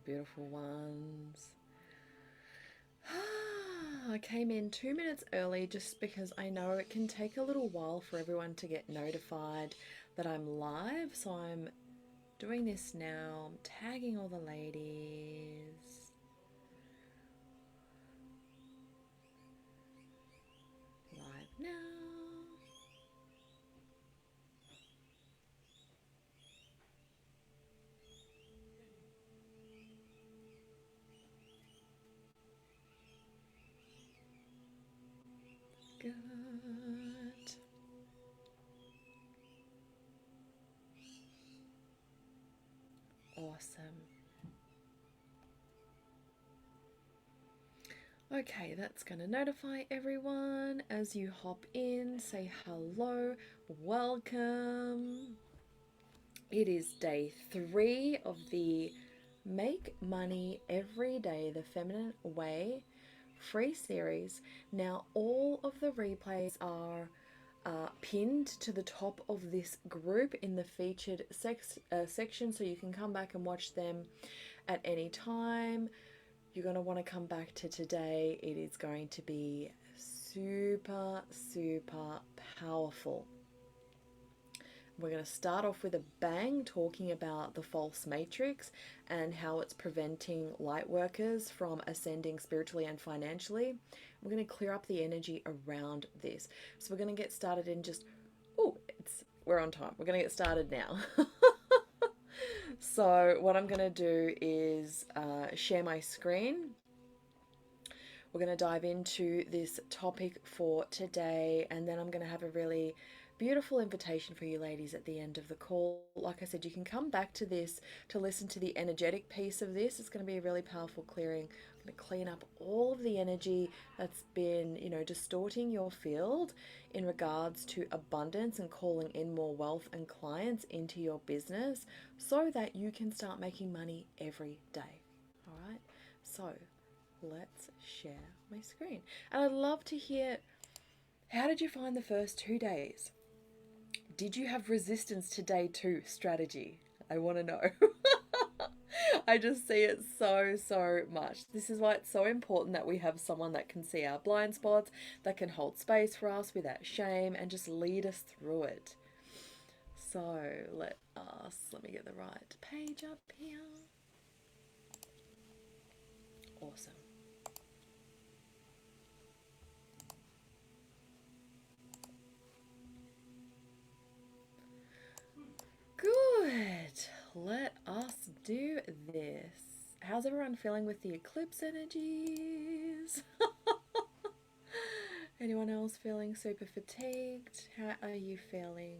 beautiful ones. I came in 2 minutes early just because I know it can take a little while for everyone to get notified that I'm live. So I'm doing this now. I'm tagging all the ladies. Live now. Good. Awesome. Okay, that's going to notify everyone as you hop in. Say hello, welcome. It is day 3 of the Make Money Every Day the Feminine Way free series. Now, all of the replays are pinned to the top of this group in the featured section, so you can come back and watch them at any time. You're going to want to come back to today. It is going to be super, super powerful. We're going to start off with a bang talking about the false matrix and how it's preventing light workers from ascending spiritually and financially. We're going to clear up the energy around this. So we're going to get started in just, we're on time. We're going to get started now. So what I'm going to do is share my screen. We're going to dive into this topic for today, and then I'm going to have a really beautiful invitation for you ladies at the end of the call. Like I said, you can come back to this to listen to the energetic piece of this. It's going to be a really powerful clearing. I'm going to clean up all of the energy that's been, distorting your field in regards to abundance and calling in more wealth and clients into your business so that you can start making money every day. All right. So let's share my screen. And I'd love to hear, how did you find the first 2 days? Did you have resistance to day 2 strategy? I want to know. I just see it so much. This is why it's so important that we have someone that can see our blind spots, that can hold space for us without shame and just lead us through it. So let me get the right page up here. Awesome. Good. Let us do this. How's everyone feeling with the eclipse energies? Anyone else feeling super fatigued? How are you feeling?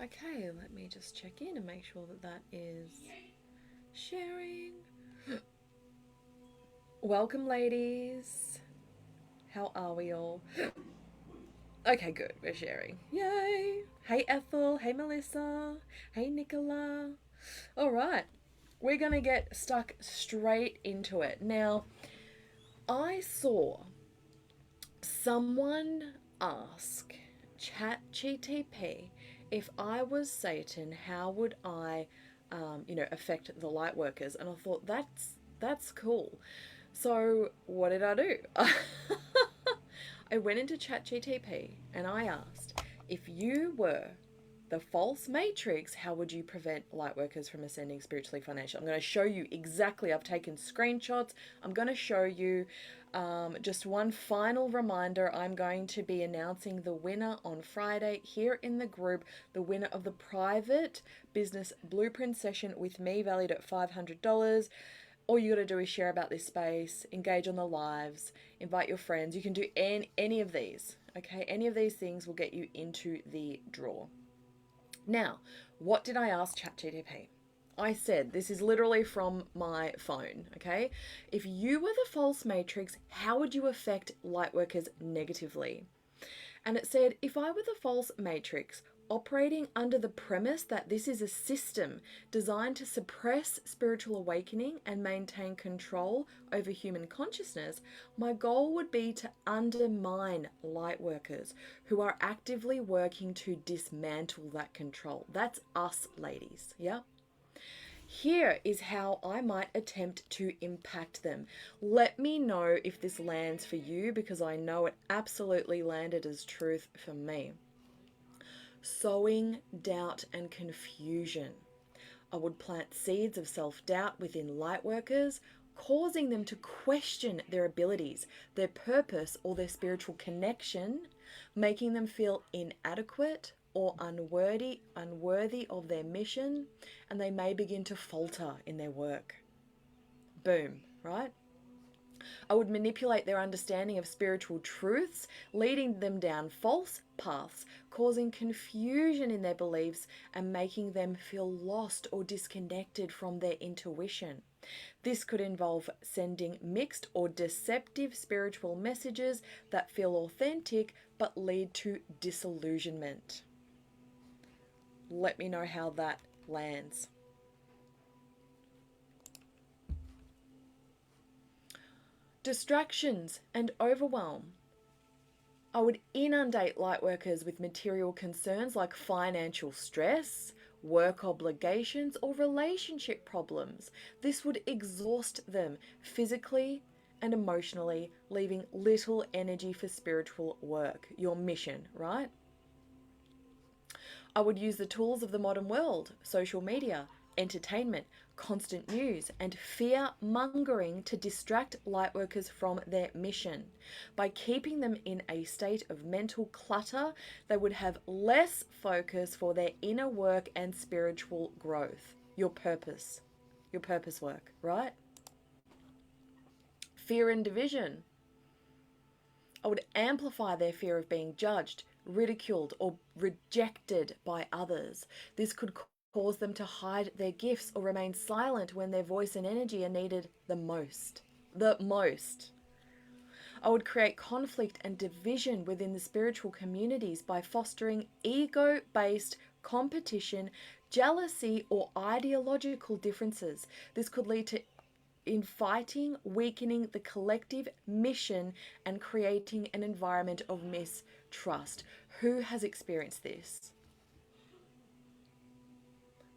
Okay, let me just check in and make sure that that is sharing. Welcome, ladies. How are we all? Okay, good. We're sharing. Yay. Hey, Ethel. Hey, Melissa. Hey, Nicola. All right. We're going to get stuck straight into it. Now, I saw someone ask ChatGTP, if I was Satan, how would I, affect the light workers? And I thought, that's cool. So what did I do? I went into ChatGTP and I asked, if you were the false matrix, how would you prevent light workers from ascending spiritually, financially? I'm going to show you exactly. I've taken screenshots. I'm going to show you just one final reminder. I'm going to be announcing the winner on Friday here in the group, the winner of the private business blueprint session with me, valued at $500. All you got to do is share about this space, engage on the lives, invite your friends. You can do any of these, okay? Any of these things will get you into the draw. Now, what did I ask ChatGPT? I said, this is literally from my phone, okay? If you were the false matrix, how would you affect lightworkers negatively? And it said, if I were the false matrix, operating under the premise that this is a system designed to suppress spiritual awakening and maintain control over human consciousness, my goal would be to undermine light workers who are actively working to dismantle that control. That's us, ladies, yeah? Here is how I might attempt to impact them. Let me know if this lands for you, because I know it absolutely landed as truth for me. Sowing doubt and confusion. I would plant seeds of self-doubt within lightworkers, causing them to question their abilities, their purpose, or their spiritual connection, making them feel inadequate or unworthy of their mission, and they may begin to falter in their work. Boom, right? I would manipulate their understanding of spiritual truths, leading them down false paths, causing confusion in their beliefs and making them feel lost or disconnected from their intuition. This could involve sending mixed or deceptive spiritual messages that feel authentic but lead to disillusionment. Let me know how that lands. Distractions and overwhelm. I would inundate lightworkers with material concerns like financial stress, work obligations, or relationship problems. This would exhaust them physically and emotionally, leaving little energy for spiritual work, your mission, right? I would use the tools of the modern world, social media, entertainment, constant news, and fear mongering to distract lightworkers from their mission. By keeping them in a state of mental clutter, they would have less focus for their inner work and spiritual growth. Your purpose work, right? Fear and division. I would amplify their fear of being judged, ridiculed, or rejected by others. This could cause them to hide their gifts or remain silent when their voice and energy are needed the most. The most. I would create conflict and division within the spiritual communities by fostering ego-based competition, jealousy, or ideological differences. This could lead to infighting, weakening the collective mission, and creating an environment of mistrust. Who has experienced this?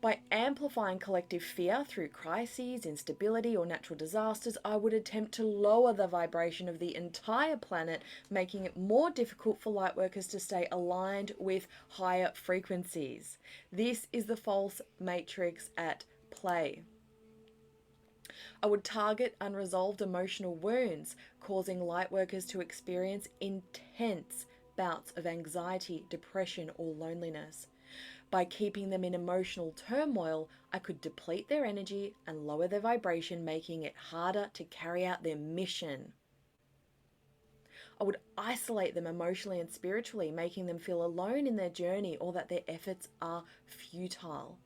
By amplifying collective fear through crises, instability, or natural disasters, I would attempt to lower the vibration of the entire planet, making it more difficult for lightworkers to stay aligned with higher frequencies. This is the false matrix at play. I would target unresolved emotional wounds, causing lightworkers to experience intense bouts of anxiety, depression, or loneliness. By keeping them in emotional turmoil, I could deplete their energy and lower their vibration, making it harder to carry out their mission. I would isolate them emotionally and spiritually, making them feel alone in their journey or that their efforts are futile.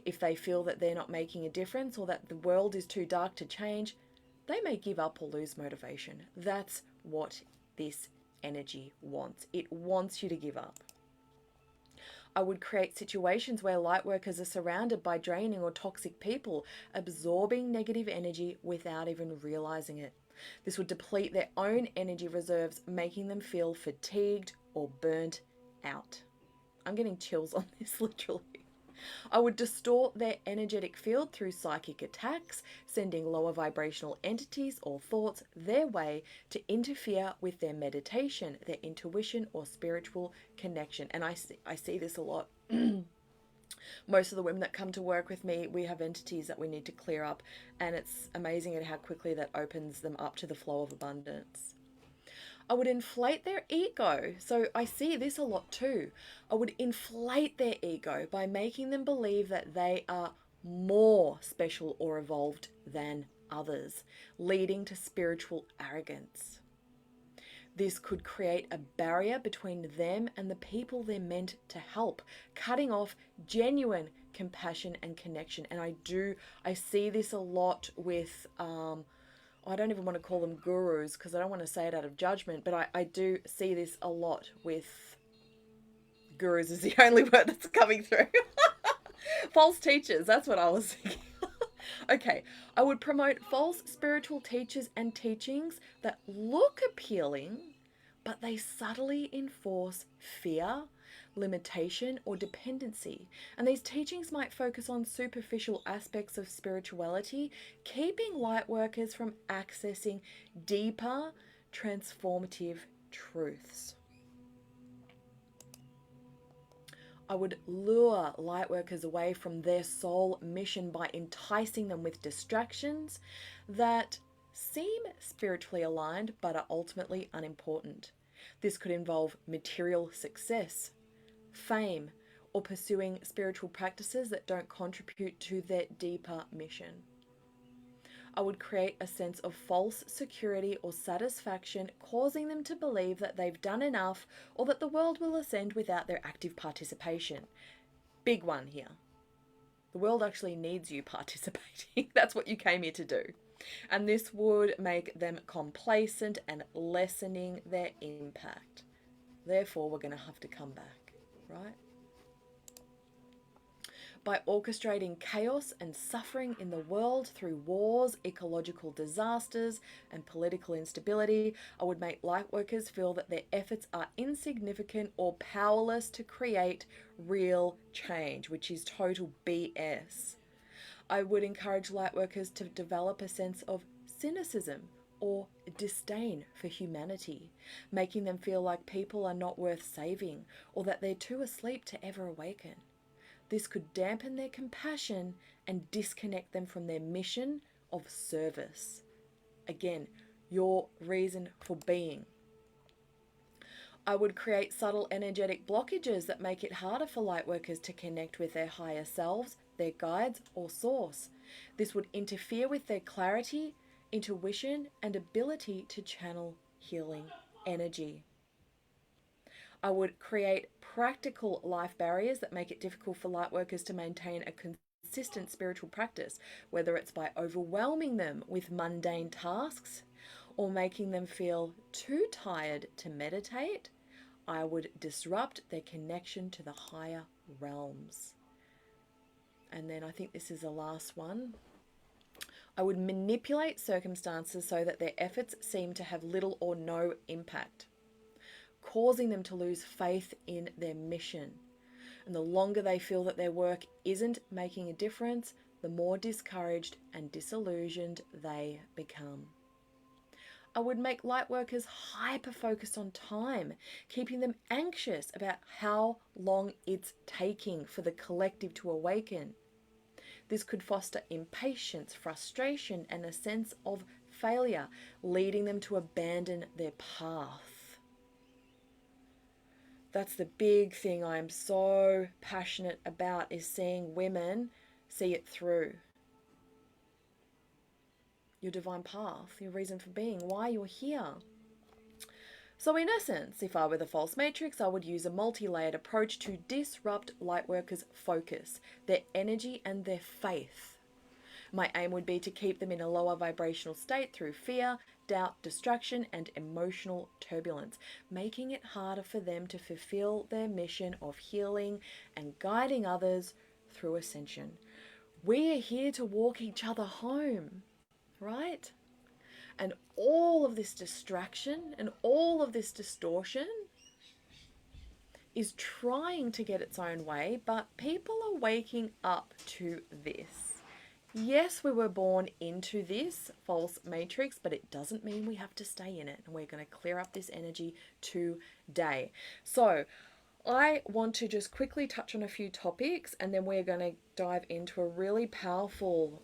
If they feel that they're not making a difference or that the world is too dark to change, they may give up or lose motivation. That's what this energy wants. It wants you to give up. I would create situations where lightworkers are surrounded by draining or toxic people, absorbing negative energy without even realizing it. This would deplete their own energy reserves, making them feel fatigued or burnt out. I'm getting chills on this, literally. I would distort their energetic field through psychic attacks, sending lower vibrational entities or thoughts their way to interfere with their meditation, their intuition, or spiritual connection. And I see this a lot. Most of the women that come to work with me, we have entities that we need to clear up, and it's amazing at how quickly that opens them up to the flow of abundance. I would inflate their ego. So I see this a lot too. I would inflate their ego by making them believe that they are more special or evolved than others, leading to spiritual arrogance. This could create a barrier between them and the people they're meant to help, cutting off genuine compassion and connection. And I see this a lot with I don't even want to call them gurus because I don't want to say it out of judgment, but I do see this a lot with gurus is the only word that's coming through. False teachers, that's what I was thinking. Okay, I would promote false spiritual teachers and teachings that look appealing, but they subtly enforce fear, limitation, or dependency. And these teachings might focus on superficial aspects of spirituality, keeping light workers from accessing deeper, transformative truths. I would lure light workers away from their soul mission by enticing them with distractions that seem spiritually aligned but are ultimately unimportant. This could involve material success, fame, or pursuing spiritual practices that don't contribute to their deeper mission. I would create a sense of false security or satisfaction, causing them to believe that they've done enough or that the world will ascend without their active participation. Big one here. The world actually needs you participating. That's what you came here to do. And this would make them complacent and lessening their impact. Therefore, we're going to have to come back, right? By orchestrating chaos and suffering in the world through wars, ecological disasters, and political instability, I would make light workers feel that their efforts are insignificant or powerless to create real change, which is total BS. I would encourage light workers to develop a sense of cynicism or disdain for humanity, making them feel like people are not worth saving or that they're too asleep to ever awaken. This could dampen their compassion and disconnect them from their mission of service. Again, your reason for being. I would create subtle energetic blockages that make it harder for light workers to connect with their higher selves, their guides, or source. This would interfere with their clarity, intuition, and ability to channel healing energy. I would create practical life barriers that make it difficult for light workers to maintain a consistent spiritual practice, whether it's by overwhelming them with mundane tasks or making them feel too tired to meditate. I would disrupt their connection to the higher realms. And then I think this is the last one. I would manipulate circumstances so that their efforts seem to have little or no impact, causing them to lose faith in their mission. And the longer they feel that their work isn't making a difference, the more discouraged and disillusioned they become. I would make light workers hyper-focused on time, keeping them anxious about how long it's taking for the collective to awaken. This could foster impatience, frustration, and a sense of failure, leading them to abandon their path. That's the big thing I am so passionate about, is seeing women see it through. Your divine path, your reason for being, why you're here. So in essence, if I were the false matrix, I would use a multi-layered approach to disrupt lightworkers' focus, their energy, and their faith. My aim would be to keep them in a lower vibrational state through fear, doubt, distraction, and emotional turbulence, making it harder for them to fulfill their mission of healing and guiding others through ascension. We are here to walk each other home, right? And all of this distraction and all of this distortion is trying to get its own way, but people are waking up to this. Yes, we were born into this false matrix, but it doesn't mean we have to stay in it. And we're going to clear up this energy today. So I want to just quickly touch on a few topics, and then we're going to dive into a really powerful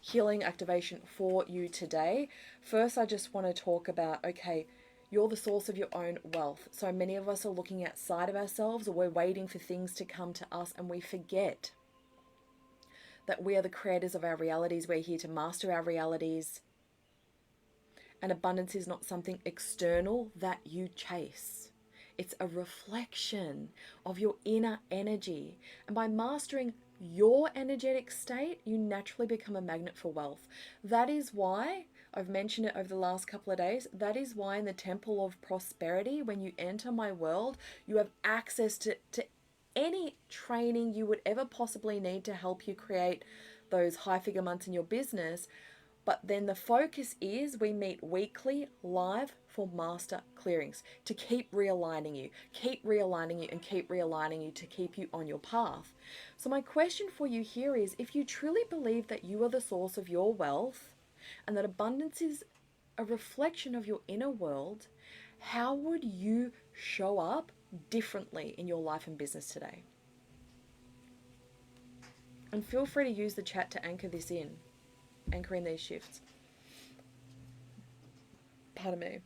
healing activation for you today. First, I just want to talk about, okay, you're the source of your own wealth. So many of us are looking outside of ourselves, or we're waiting for things to come to us, and we forget that we are the creators of our realities. We're here to master our realities. And abundance is not something external that you chase. It's a reflection of your inner energy. And by mastering your energetic state, you naturally become a magnet for wealth. That is why, I've mentioned it over the last couple of days, that is why in the Temple of Prosperity, when you enter my world, you have access to any training you would ever possibly need to help you create those high figure months in your business. But then the focus is we meet weekly live for master clearings to keep realigning you, and keep realigning you to keep you on your path. So my question for you here is, if you truly believe that you are the source of your wealth and that abundance is a reflection of your inner world, how would you show up differently in your life and business today? And feel free to use the chat to anchor this in, anchor in these shifts. Pardon me.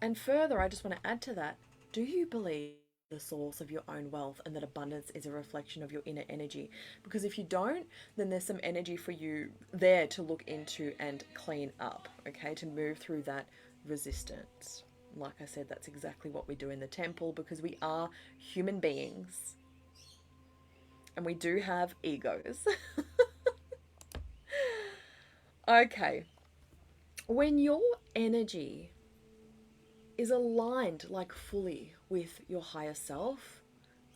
And further, I just want to add to that, do you believe the source of your own wealth and that abundance is a reflection of your inner energy? Because if you don't, then there's some energy for you there to look into and clean up, okay, to move through that resistance. Like I said, that's exactly what we do in the temple, because we are human beings and we do have egos. Okay, when your energy is aligned like fully with your higher self,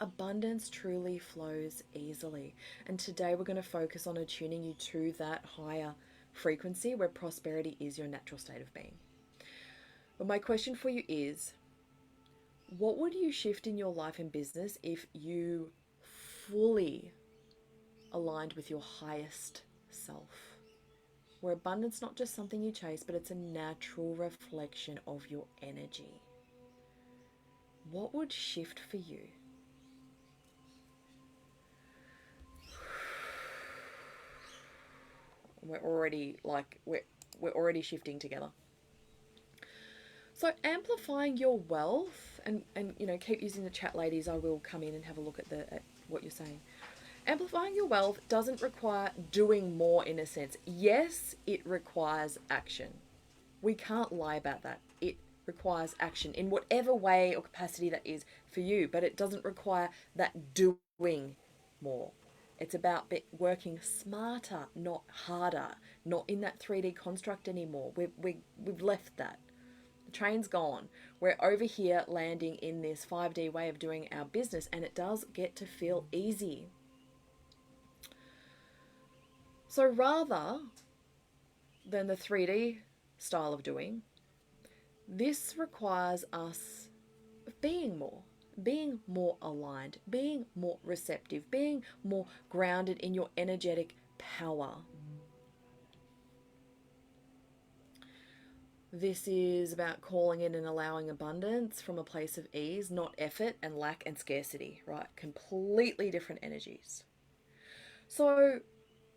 abundance truly flows easily. And today we're going to focus on attuning you to that higher frequency where prosperity is your natural state of being. But my question for you is, what would you shift in your life and business if you fully aligned with your highest self? Where abundance not just something you chase, but it's a natural reflection of your energy. What would shift for you? We're already shifting together. So amplifying your wealth, and keep using the chat, ladies. I will come in and have a look at what you're saying. Amplifying your wealth doesn't require doing more in a sense. Yes, it requires action. We can't lie about that. It requires action in whatever way or capacity that is for you, but it doesn't require that doing more. It's about working smarter, not harder, not in that 3D construct anymore. We've left that. The train's gone. We're over here landing in this 5D way of doing our business, and it does get to feel easy. So rather than the 3D style of doing, this requires us being more aligned, being more receptive, being more grounded in your energetic power. This is about calling in and allowing abundance from a place of ease, not effort and lack and scarcity, right? Completely different energies. So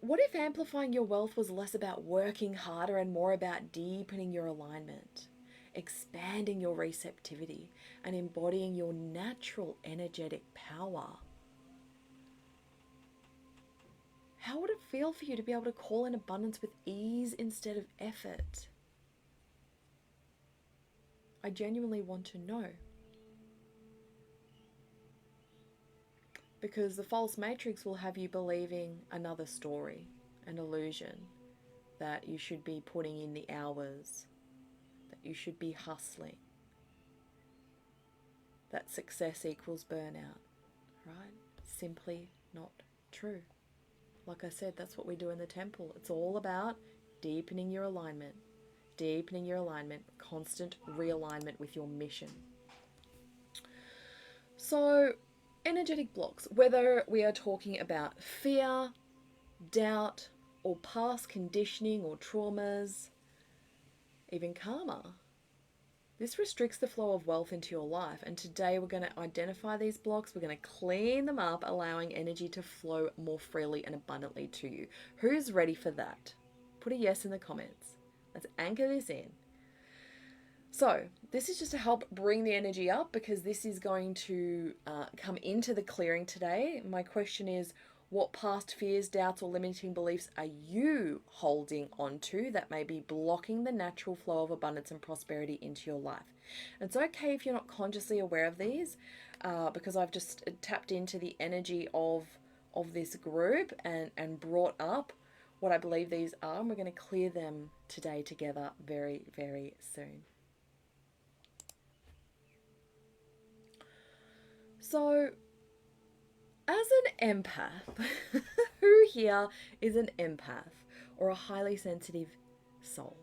what if amplifying your wealth was less about working harder and more about deepening your alignment, expanding your receptivity, and embodying your natural energetic power? How would it feel for you to be able to call in abundance with ease instead of effort? I genuinely want to know. Because the false matrix will have you believing another story, an illusion, that you should be putting in the hours, that you should be hustling, that success equals burnout, right? Simply not true. Like I said, that's what we do in the temple. It's all about deepening your alignment, constant realignment with your mission. So, energetic blocks, whether we are talking about fear, doubt, or past conditioning or traumas, even karma, this restricts the flow of wealth into your life. And today we're going to identify these blocks. We're going to clean them up, allowing energy to flow more freely and abundantly to you. Who's ready for that? Put a yes in the comments. Let's anchor this in. So this is just to help bring the energy up, because this is going to come into the clearing today. My question is, what past fears, doubts, or limiting beliefs are you holding on to that may be blocking the natural flow of abundance and prosperity into your life? And it's okay if you're not consciously aware of these, because I've just tapped into the energy of this group and brought up what I believe these are, and we're going to clear them today together very, very soon. So, as an empath, who here is an empath? or a highly sensitive soul.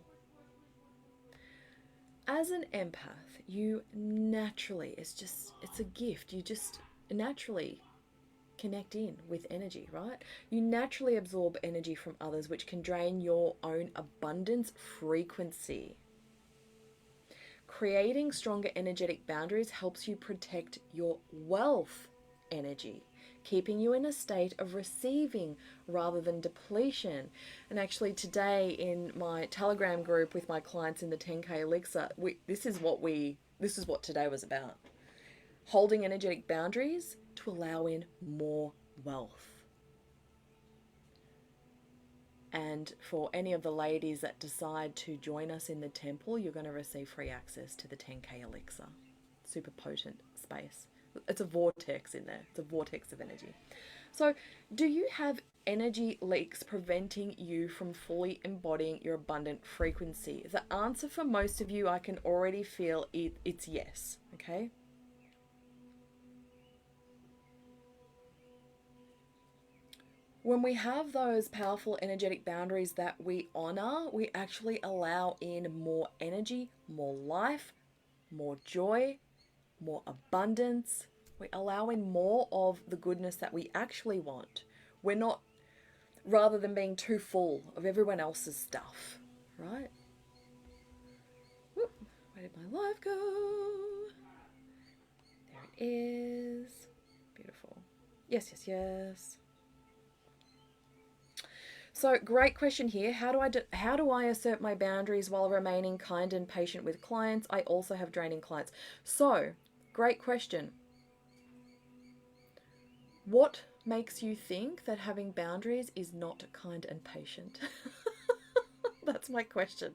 As an empath, you naturally, it's a gift. You just naturally connect in with energy, right? You naturally absorb energy from others, which can drain your own abundance frequency. Creating stronger energetic boundaries helps you protect your wealth energy, keeping you in a state of receiving rather than depletion. And actually today in my Telegram group with my clients in the 10K Elixir, this is what today was about. Holding energetic boundaries to allow in more wealth. And for any of the ladies that decide to join us in the temple, you're going to receive free access to the 10K Elixir. Super potent space. It's a vortex in there. It's a vortex of energy. So, do you have energy leaks preventing you from fully embodying your abundant frequency? The answer for most of you, I can already feel it's yes. Okay? When we have those powerful energetic boundaries that we honor, we actually allow in more energy, more life, more joy, more abundance. We allow in more of the goodness that we actually want. We're not, rather than being too full of everyone else's stuff, right? Whoop, where did my life go? There it is. Beautiful. Yes, yes, yes. So, great question here. How do I assert my boundaries while remaining kind and patient with clients? I also have draining clients. So, great question. What makes you think that having boundaries is not kind and patient? That's my question.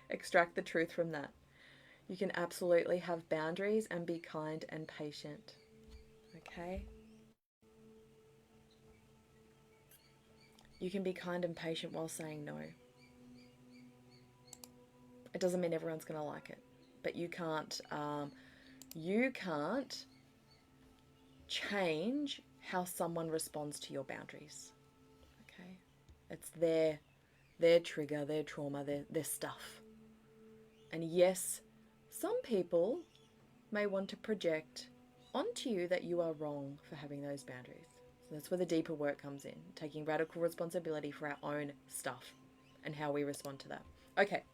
Extract the truth from that. You can absolutely have boundaries and be kind and patient. Okay? You can be kind and patient while saying no. It doesn't mean everyone's going to like it, but you can't change how someone responds to your boundaries. Okay? It's their trigger, their trauma, their stuff. And yes, some people may want to project onto you that you are wrong for having those boundaries. So that's where the deeper work comes in, taking radical responsibility for our own stuff and how we respond to that. Okay.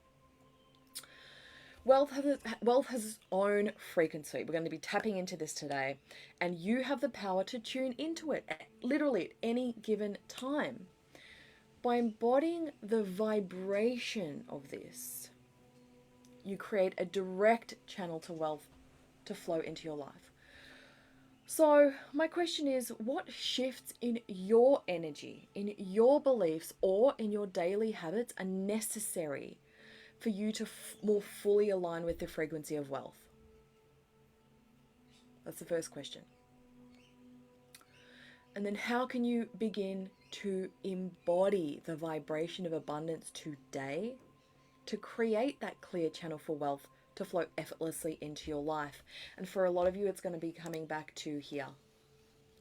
Wealth has its own frequency. We're going to be tapping into this today, and you have the power to tune into it literally at any given time. By embodying the vibration of this, you create a direct channel to wealth to flow into your life. So my question is, what shifts in your energy, in your beliefs, or in your daily habits are necessary for you to more fully align with the frequency of wealth? That's the first question. And then how can you begin to embody the vibration of abundance today to create that clear channel for wealth to flow effortlessly into your life? And for a lot of you, it's going to be coming back to here.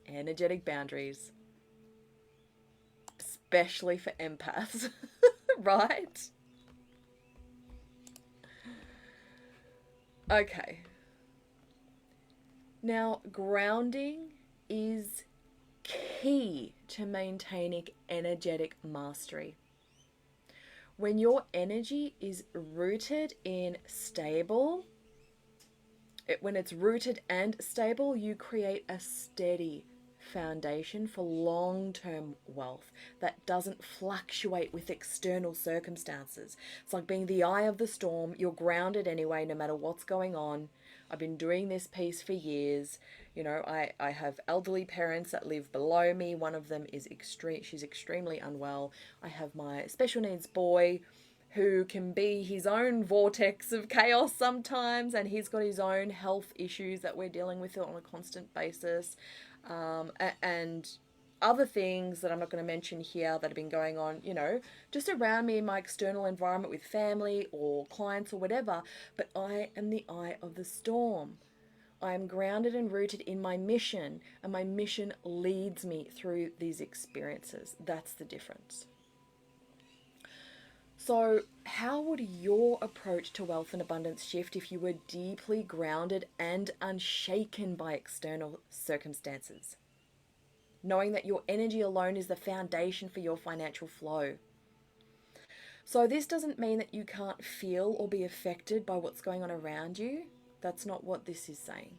Energetic boundaries. Especially for empaths, right? Okay. Now, grounding is key to maintaining energetic mastery. When your energy is rooted in stable, when it's rooted and stable, you create a steady foundation for long-term wealth that doesn't fluctuate with external circumstances. It's like being the eye of the storm. You're grounded anyway, no matter what's going on. I've been doing this piece for years. You know, I have elderly parents that live below me. One of them is she's extremely unwell. I have my special needs boy who can be his own vortex of chaos sometimes, and he's got his own health issues that we're dealing with on a constant basis. And other things that I'm not going to mention here that have been going on, you know, just around me in my external environment with family or clients or whatever. But I am the eye of the storm. I am grounded and rooted in my mission, and my mission leads me through these experiences. That's the difference. So, how would your approach to wealth and abundance shift if you were deeply grounded and unshaken by external circumstances? Knowing that your energy alone is the foundation for your financial flow. So, this doesn't mean that you can't feel or be affected by what's going on around you. That's not what this is saying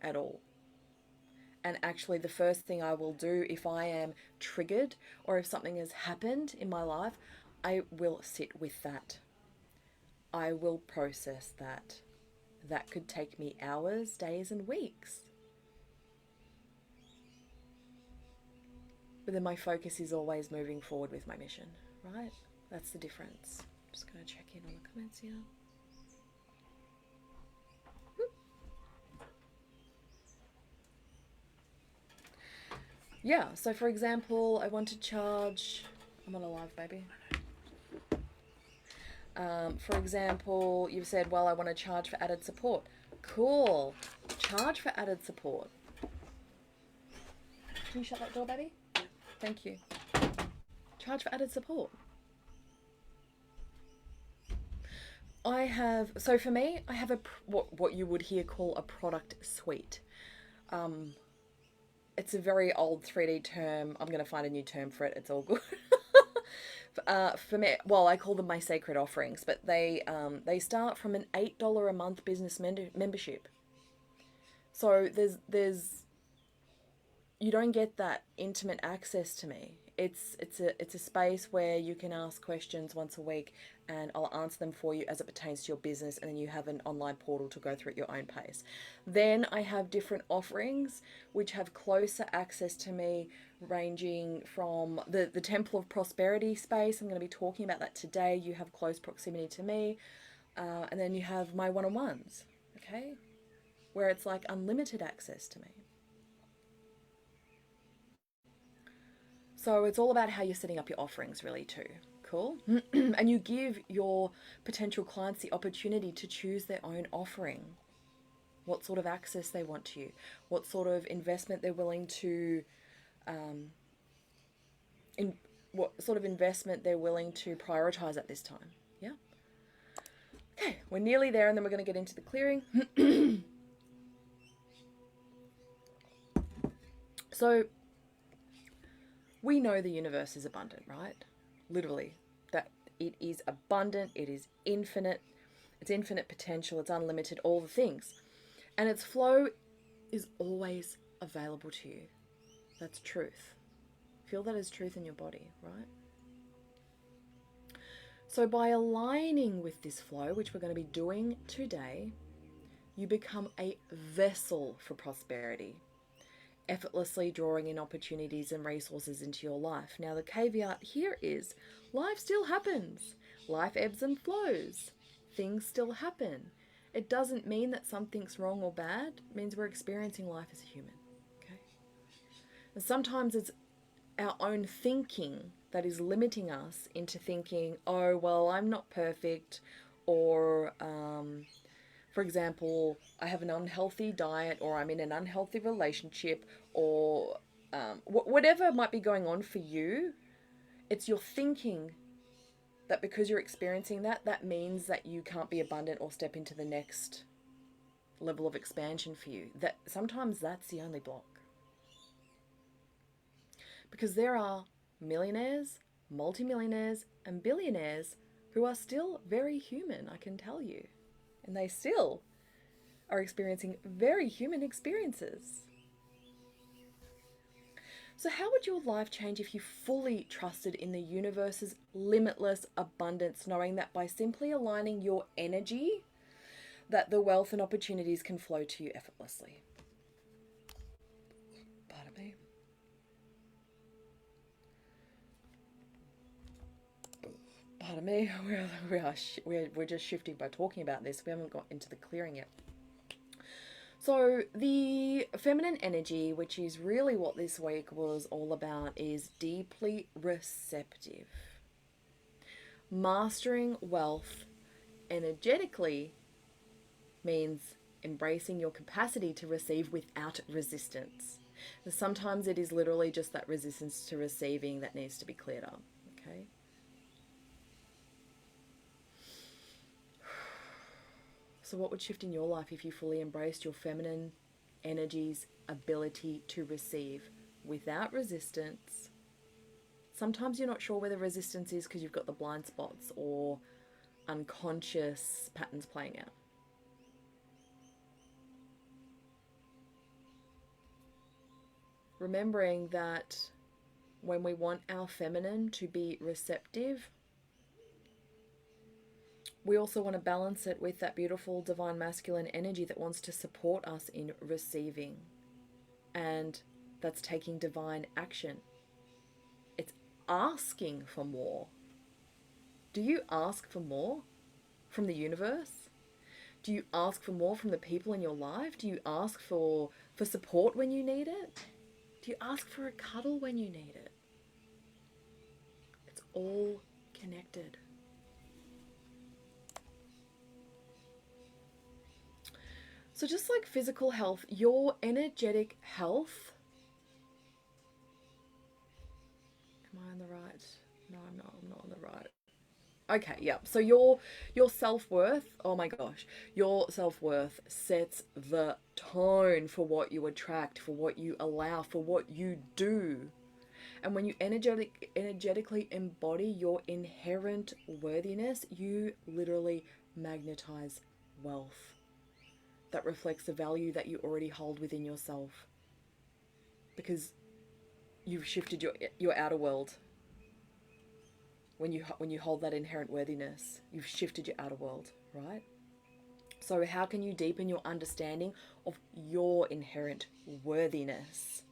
at all. And actually, the first thing I will do if I am triggered or if something has happened in my life, I will sit with that. I will process that. That could take me hours, days, and weeks. But then my focus is always moving forward with my mission, right? That's the difference. Just going to check in on the comments here. Yeah, so for example, I want to charge. I'm on a live, baby. For example, you've said, well, I want to charge for added support. Cool. Charge for added support. Can you shut that door, baby? Thank you. Charge for added support. So for me, I have what you would here call a product suite. It's a very old 3D term. I'm going to find a new term for it. It's all good. For me, well, I call them my sacred offerings, but they start from an $8 a month business membership. So there's you don't get that intimate access to me. It's a space where you can ask questions once a week, and I'll answer them for you as it pertains to your business, and then you have an online portal to go through at your own pace. Then I have different offerings which have closer access to me, ranging from the Temple of Prosperity space. I'm going to be talking about that today. You have close proximity to me, and then you have my one-on-ones, okay, where it's like unlimited access to me. So it's all about how you're setting up your offerings, really, too. Cool. And you give your potential clients the opportunity to choose their own offering, what sort of access they want to you, what sort of investment they're willing to, in what sort of investment they're willing to prioritize at this time. Yeah. Okay, we're nearly there, and then we're going to get into the clearing. So we know the universe is abundant, right? Literally, that it is abundant, it is infinite, it's infinite potential, it's unlimited, all the things. And its flow is always available to you. That's truth. Feel that as truth in your body, right? So by aligning with this flow, which we're going to be doing today, you become a vessel for prosperity, effortlessly drawing in opportunities and resources into your life. Now, the caveat here is life still happens. Life ebbs and flows. Things still happen. It doesn't mean that something's wrong or bad. It means we're experiencing life as a human. Okay? And sometimes it's our own thinking that is limiting us into thinking, oh, well, I'm not perfect, or for example, I have an unhealthy diet, or I'm in an unhealthy relationship, or whatever might be going on for you. It's your thinking that because you're experiencing that, that means that you can't be abundant or step into the next level of expansion for you. That sometimes that's the only block. Because there are millionaires, multimillionaires, and billionaires who are still very human, I can tell you. And they still are experiencing very human experiences. So how would your life change if you fully trusted in the universe's limitless abundance, knowing that by simply aligning your energy, that the wealth and opportunities can flow to you effortlessly? Pardon me. Pardon me. We're just shifting by talking about this. We haven't got into the clearing yet. So the feminine energy, which is really what this week was all about, is deeply receptive. Mastering wealth energetically means embracing your capacity to receive without resistance. And sometimes it is literally just that resistance to receiving that needs to be cleared up. Okay. So what would shift in your life if you fully embraced your feminine energy's ability to receive without resistance? Sometimes you're not sure where the resistance is because you've got the blind spots or unconscious patterns playing out. Remembering that when we want our feminine to be receptive, we also want to balance it with that beautiful divine masculine energy that wants to support us in receiving. And that's taking divine action. It's asking for more. Do you ask for more from the universe? Do you ask for more from the people in your life? Do you ask for support when you need it? Do you ask for a cuddle when you need it? It's all connected. So just like physical health, your energetic health... Am I on the right? No, I'm not on the right. Okay, yeah. So your self-worth, oh my gosh, your self-worth sets the tone for what you attract, for what you allow, for what you do. And when you energetically embody your inherent worthiness, you literally magnetize wealth that reflects the value that you already hold within yourself. Because you've shifted your outer world. When you hold that inherent worthiness, you've shifted your outer world, right? So how can you deepen your understanding of your inherent worthiness?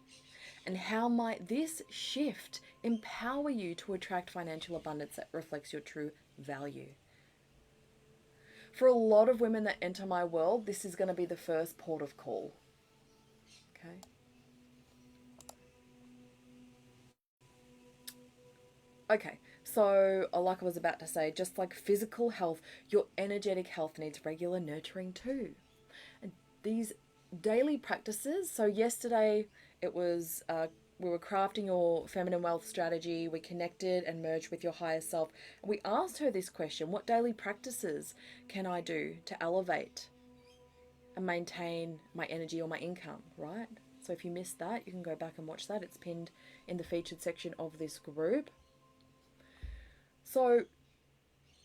And how might this shift empower you to attract financial abundance that reflects your true value? For a lot of women that enter my world, this is going to be the first port of call. Okay? Okay, so like I was about to say, just like physical health, your energetic health needs regular nurturing too. And these daily practices, so yesterday it was, we were crafting your feminine wealth strategy, we connected and merged with your higher self, and we asked her this question: what daily practices can I do to elevate and maintain my energy or my income, right? So if you missed that, you can go back and watch that. It's pinned in the featured section of this group. So,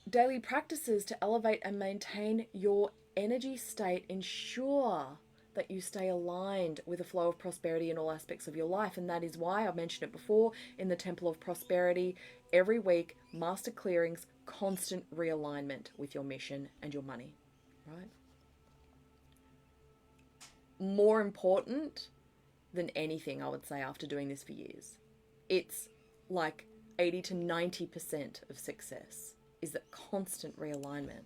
daily practices to elevate and maintain your energy state ensure that you stay aligned with the flow of prosperity in all aspects of your life. And that is why I mentioned it before in the Temple of Prosperity. Every week, master clearings, constant realignment with your mission and your money, right? More important than anything, I would say, after doing this for years, it's like 80 to 90% of success is that constant realignment.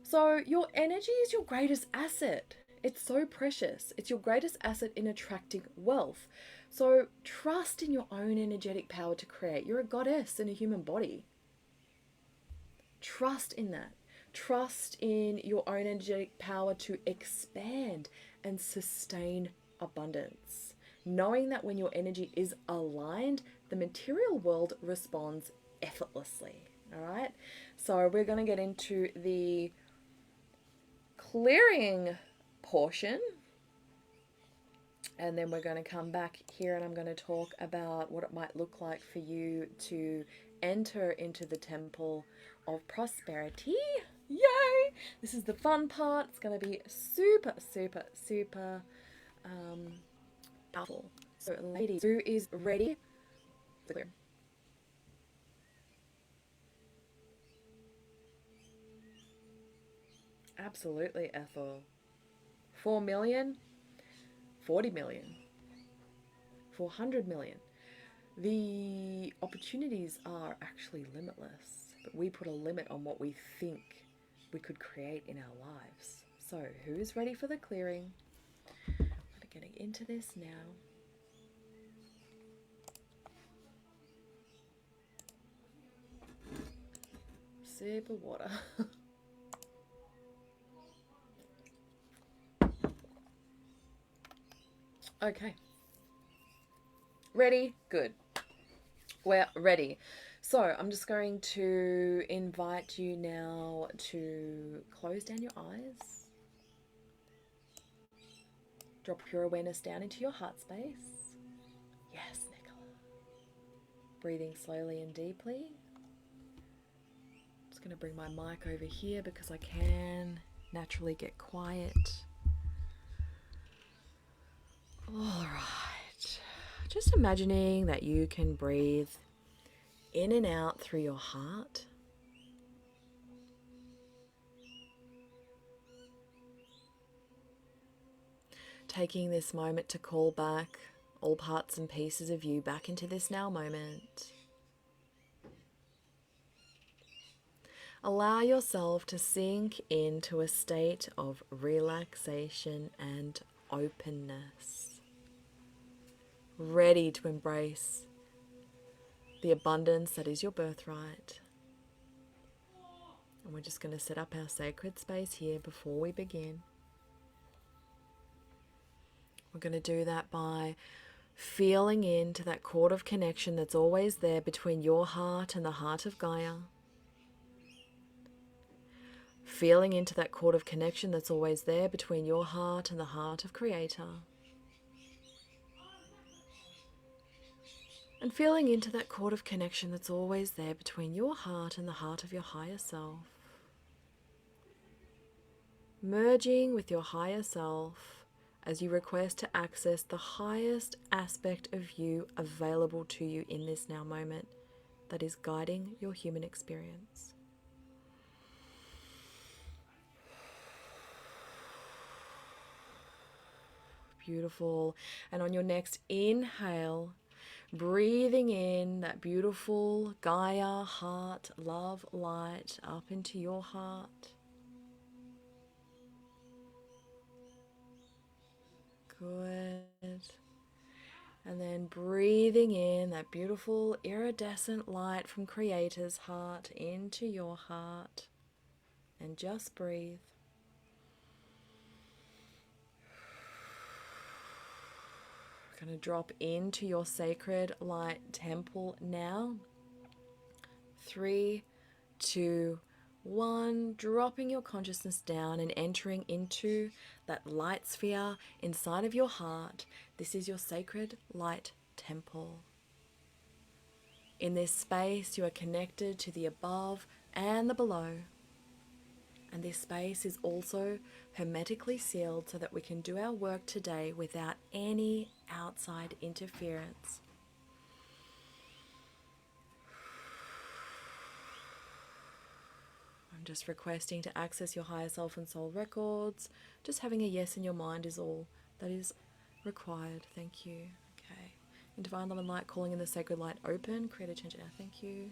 So your energy is your greatest asset. It's so precious. It's your greatest asset in attracting wealth. So trust in your own energetic power to create. You're a goddess in a human body. Trust in that. Trust in your own energetic power to expand and sustain abundance. Knowing that when your energy is aligned, the material world responds effortlessly. All right. So we're going to get into the clearing portion. And then we're going to come back here and I'm going to talk about what it might look like for you to enter into the Temple of Prosperity. Yay! This is the fun part. It's going to be super, super, super powerful. So, ladies, who is ready? Clear. Absolutely, Ethel. 4 million, 40 million, 400 million. The opportunities are actually limitless, but we put a limit on what we think we could create in our lives. So, who's ready for the clearing? I'm getting into this now. Sip of water. Okay. Ready? Good. We're ready. So I'm just going to invite you now to close down your eyes. Drop your awareness down into your heart space. Yes, Nicola. Breathing slowly and deeply. Just going to bring my mic over here because I can naturally get quiet. All right. Just imagining that you can breathe in and out through your heart. Taking this moment to call back all parts and pieces of you back into this now moment. Allow yourself to sink into a state of relaxation and openness, ready to embrace the abundance that is your birthright. And we're just going to set up our sacred space here before we begin. We're going to do that by feeling into that cord of connection that's always there between your heart and the heart of Gaia. Feeling into that cord of connection that's always there between your heart and the heart of Creator. And feeling into that cord of connection that's always there between your heart and the heart of your higher self. Merging with your higher self as you request to access the highest aspect of you available to you in this now moment that is guiding your human experience. Beautiful. And on your next inhale, breathing in that beautiful Gaia heart, love, light up into your heart. Good. And then breathing in that beautiful iridescent light from Creator's heart into your heart. And just breathe. We're going to drop into your sacred light temple now. 3, 2, 1. Dropping your consciousness down and entering into that light sphere inside of your heart. This is your sacred light temple. In this space, you are connected to the above and the below. And this space is also hermetically sealed so that we can do our work today without any outside interference. I'm just requesting to access your higher self and soul records. Just having a yes in your mind is all that is required. Thank you. Okay. In divine love and light, calling in the sacred light open. Create a change now. Thank you.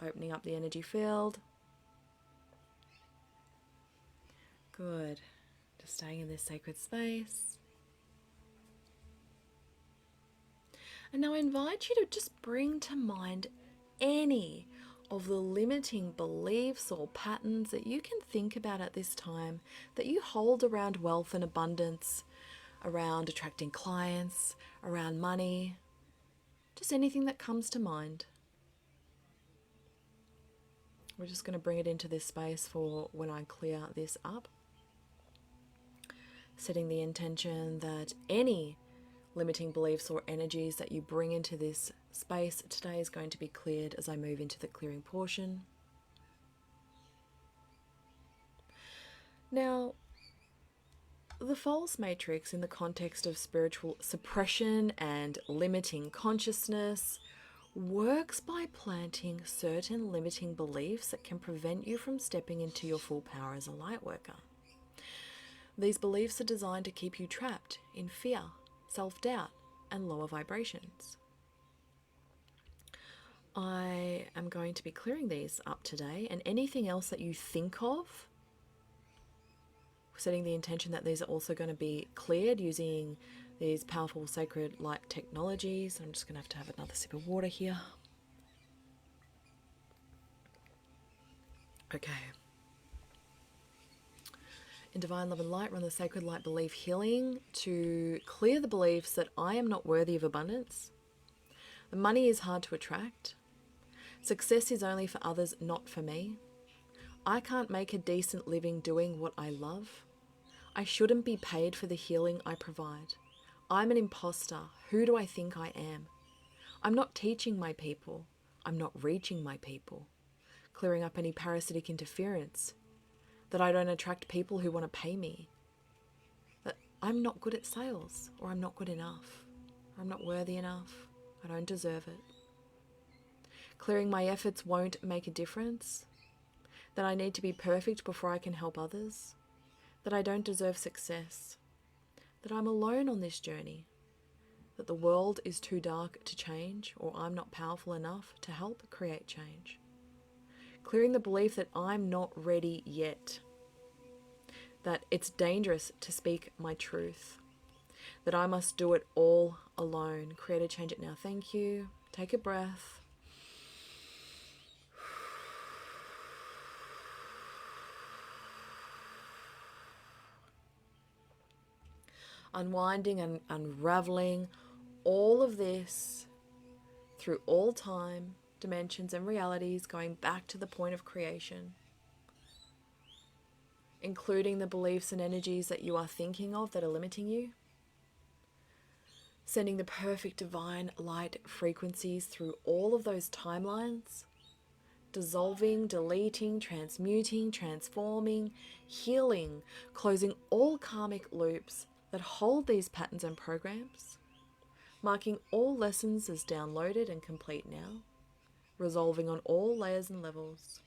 Opening up the energy field. Good. Just staying in this sacred space. And now I invite you to just bring to mind any of the limiting beliefs or patterns that you can think about at this time that you hold around wealth and abundance, around attracting clients, around money, just anything that comes to mind. We're just going to bring it into this space for when I clear this up. Setting the intention that any limiting beliefs or energies that you bring into this space today is going to be cleared as I move into the clearing portion. Now, the false matrix in the context of spiritual suppression and limiting consciousness works by planting certain limiting beliefs that can prevent you from stepping into your full power as a light worker. These beliefs are designed to keep you trapped in fear, self-doubt, and lower vibrations. I am going to be clearing these up today, and anything else that you think of, setting the intention that these are also going to be cleared using these powerful sacred light technologies. I'm just going to have another sip of water here. Okay. In divine love and light, run the sacred light belief healing to clear the beliefs that I am not worthy of abundance. The money is hard to attract. Success is only for others, not for me. I can't make a decent living doing what I love. I shouldn't be paid for the healing I provide. I'm an imposter. Who do I think I am? I'm not teaching my people. I'm not reaching my people. Clearing up any parasitic interference. That I don't attract people who want to pay me. That I'm not good at sales, or I'm not good enough, or I'm not worthy enough. I don't deserve it. Clearing my efforts won't make a difference. That I need to be perfect before I can help others. That I don't deserve success. That I'm alone on this journey. That the world is too dark to change, or I'm not powerful enough to help create change. Clearing the belief that I'm not ready yet. That it's dangerous to speak my truth. That I must do it all alone. Creator, change it now. Thank you. Take a breath. Unwinding and unraveling all of this through all time, dimensions and realities, going back to the point of creation, including the beliefs and energies that you are thinking of that are limiting you, sending the perfect divine light frequencies through all of those timelines, dissolving, deleting, transmuting, transforming, healing, closing all karmic loops that hold these patterns and programs, marking all lessons as downloaded and complete now, resolving on all layers and levels.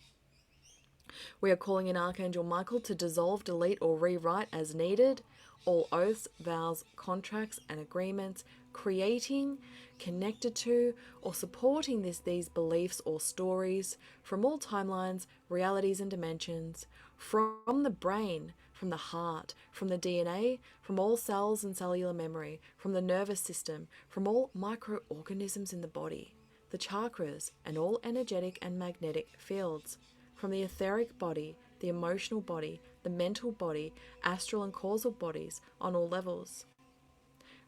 We are calling in Archangel Michael to dissolve, delete, or rewrite as needed all oaths, vows, contracts, and agreements, creating, connected to, or supporting these beliefs or stories from all timelines, realities, and dimensions, from the brain, from the heart, from the DNA, from all cells and cellular memory, from the nervous system, from all microorganisms in the body, the chakras, and all energetic and magnetic fields, from the etheric body, the emotional body, the mental body, astral and causal bodies on all levels.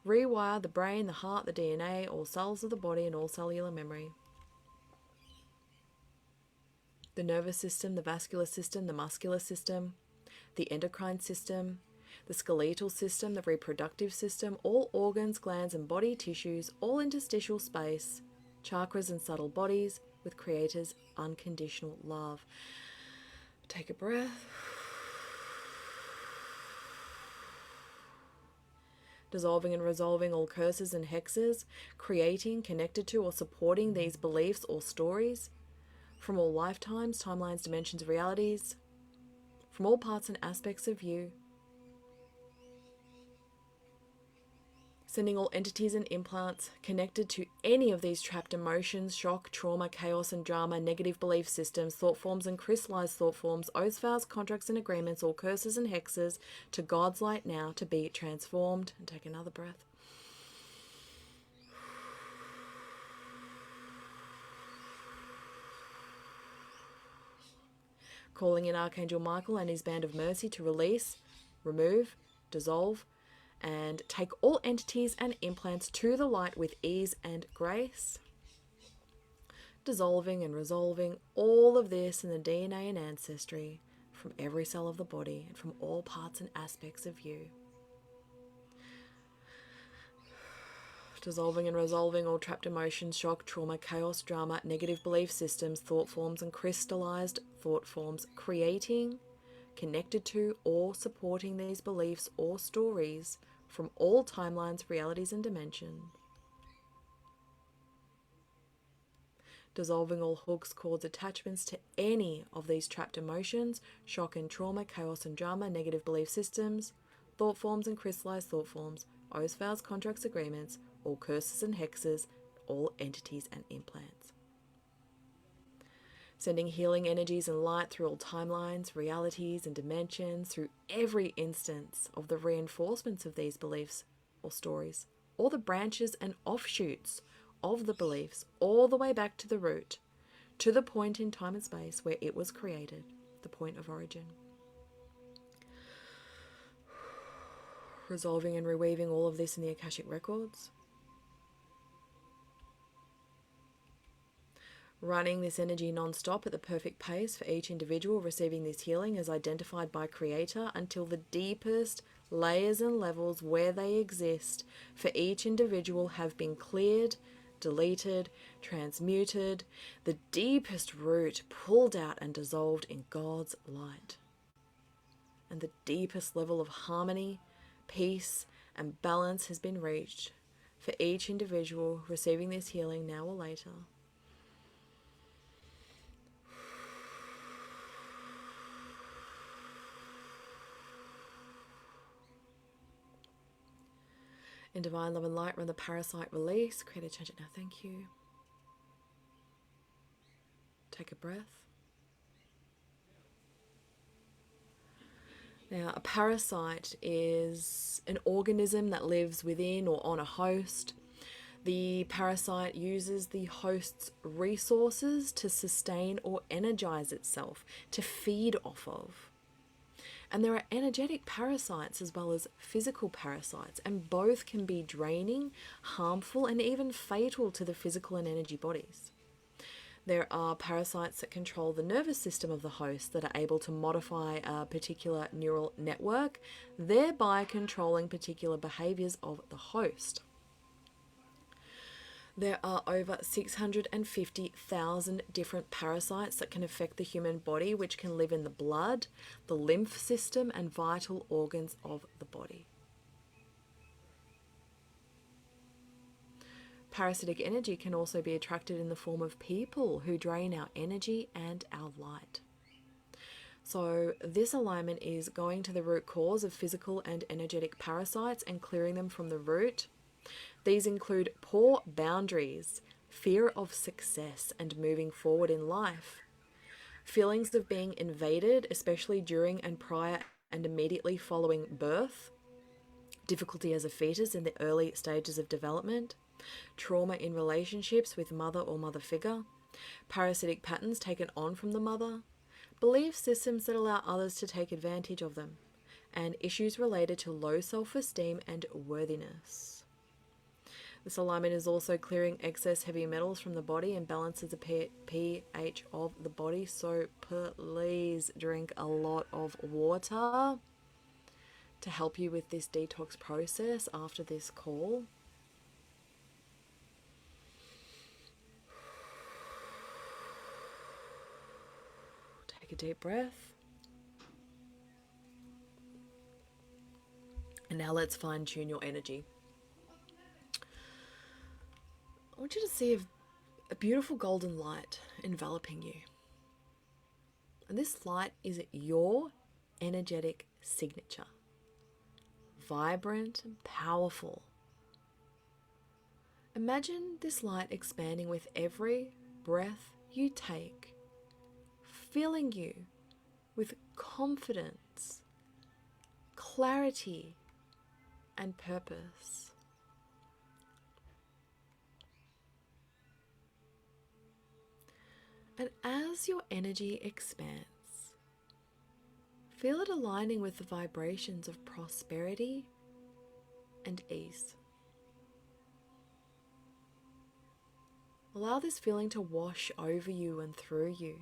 Rewire the brain, the heart, the DNA, all cells of the body, and all cellular memory. The nervous system, the vascular system, the muscular system, the endocrine system, the skeletal system, the reproductive system, all organs, glands, and body tissues, all interstitial space, chakras and subtle bodies, with Creator's unconditional love. Take a breath. Dissolving and resolving all curses and hexes, creating, connected to, or supporting these beliefs or stories from all lifetimes, timelines, dimensions, realities, from all parts and aspects of you. Sending all entities and implants connected to any of these trapped emotions, shock, trauma, chaos and drama, negative belief systems, thought forms and crystallized thought forms, oaths, vows, contracts and agreements, all curses and hexes, to God's light now to be transformed. And take another breath. Calling in Archangel Michael and his band of mercy to release, remove, dissolve, and take all entities and implants to the light with ease and grace. Dissolving and resolving all of this in the DNA and ancestry from every cell of the body and from all parts and aspects of you. Dissolving and resolving all trapped emotions, shock, trauma, chaos, drama, negative belief systems, thought forms and crystallized thought forms, creating, connected to, or supporting these beliefs or stories from all timelines, realities, and dimensions. Dissolving all hooks, cords, attachments to any of these trapped emotions, shock and trauma, chaos and drama, negative belief systems, thought forms and crystallized thought forms, oaths, vows, contracts, agreements, all curses and hexes, all entities and implants. Sending healing energies and light through all timelines, realities, and dimensions, through every instance of the reinforcements of these beliefs or stories, all the branches and offshoots of the beliefs, all the way back to the root, to the point in time and space where it was created, the point of origin. Resolving and reweaving all of this in the Akashic records. Running this energy non-stop at the perfect pace for each individual receiving this healing as identified by Creator until the deepest layers and levels where they exist for each individual have been cleared, deleted, transmuted, the deepest root pulled out and dissolved in God's light. And the deepest level of harmony, peace, and balance has been reached for each individual receiving this healing now or later. In divine love and light, run the parasite release. Create a change it now. Thank you. Take a breath. Now, a parasite is an organism that lives within or on a host. The parasite uses the host's resources to sustain or energize itself, to feed off of. And there are energetic parasites as well as physical parasites, and both can be draining, harmful, and even fatal to the physical and energy bodies. There are parasites that control the nervous system of the host that are able to modify a particular neural network, thereby controlling particular behaviors of the host. There are over 650,000 different parasites that can affect the human body, which can live in the blood, the lymph system, and vital organs of the body. Parasitic energy can also be attracted in the form of people who drain our energy and our light. So this alignment is going to the root cause of physical and energetic parasites and clearing them from the root. These include poor boundaries, fear of success and moving forward in life, feelings of being invaded, especially during and prior and immediately following birth, difficulty as a fetus in the early stages of development, trauma in relationships with mother or mother figure, parasitic patterns taken on from the mother, belief systems that allow others to take advantage of them, and issues related to low self-esteem and worthiness. This alignment is also clearing excess heavy metals from the body and balances the pH of the body. So please drink a lot of water to help you with this detox process after this call. Take a deep breath. And now let's fine tune your energy. I want you to see a beautiful golden light enveloping you. And this light is your energetic signature. Vibrant and powerful. Imagine this light expanding with every breath you take, filling you with confidence, clarity, and purpose. And as your energy expands, feel it aligning with the vibrations of prosperity and ease. Allow this feeling to wash over you and through you,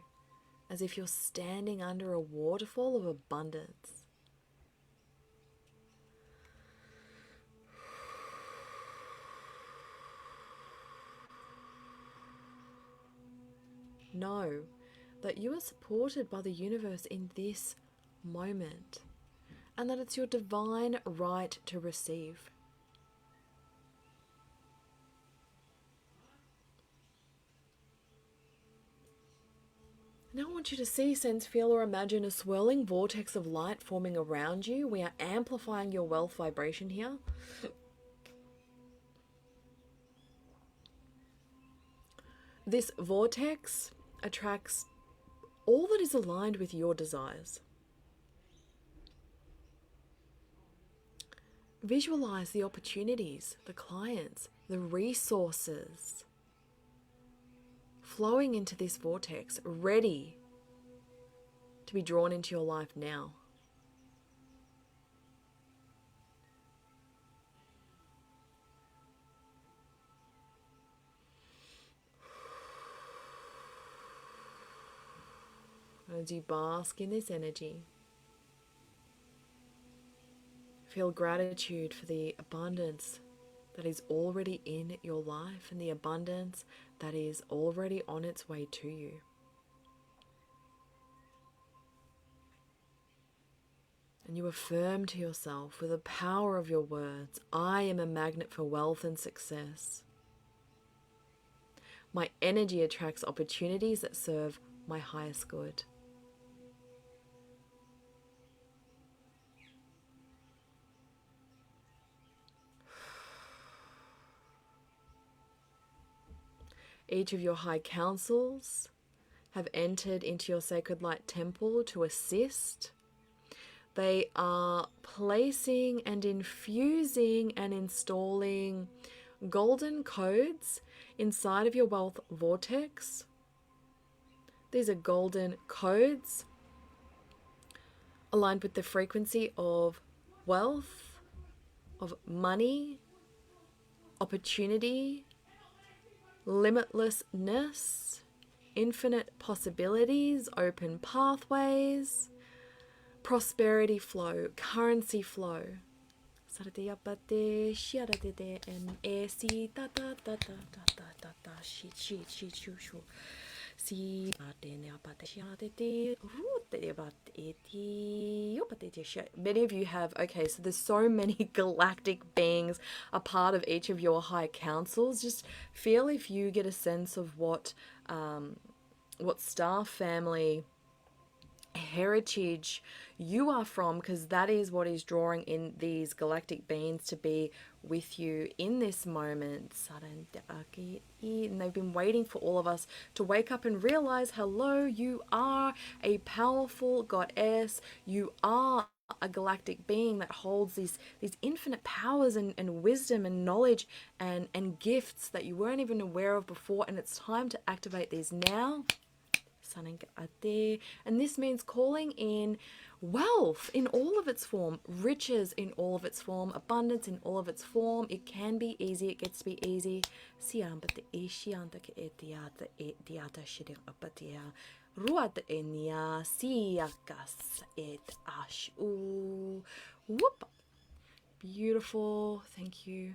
as if you're standing under a waterfall of abundance. Know that you are supported by the universe in this moment, and that it's your divine right to receive. Now I want you to see, sense, feel, or imagine a swirling vortex of light forming around you. We are amplifying your wealth vibration here. This vortex attracts all that is aligned with your desires. Visualize the opportunities, the clients, the resources flowing into this vortex, ready to be drawn into your life now. As you bask in this energy, feel gratitude for the abundance that is already in your life and the abundance that is already on its way to you. And you affirm to yourself with the power of your words, I am a magnet for wealth and success. My energy attracts opportunities that serve my highest good. Each of your high councils have entered into your sacred light temple to assist. They are placing and infusing and installing golden codes inside of your wealth vortex. These are golden codes aligned with the frequency of wealth, of money, opportunity, limitlessness, infinite possibilities, open pathways, prosperity flow, currency flow. Many of you have, okay, so there's so many galactic beings a part of each of your high councils. Just feel if you get a sense of what star family heritage you are from, because that is what is drawing in these galactic beings to be with you in this moment. And they've been waiting for all of us to wake up and realize, hello, you are a powerful goddess. You are a galactic being that holds these infinite powers and wisdom and knowledge and gifts that you weren't even aware of before, and it's time to activate these now. And this means calling in wealth in all of its form, riches in all of its form, abundance in all of its form. It can be easy, it gets to be easy. Beautiful, thank you.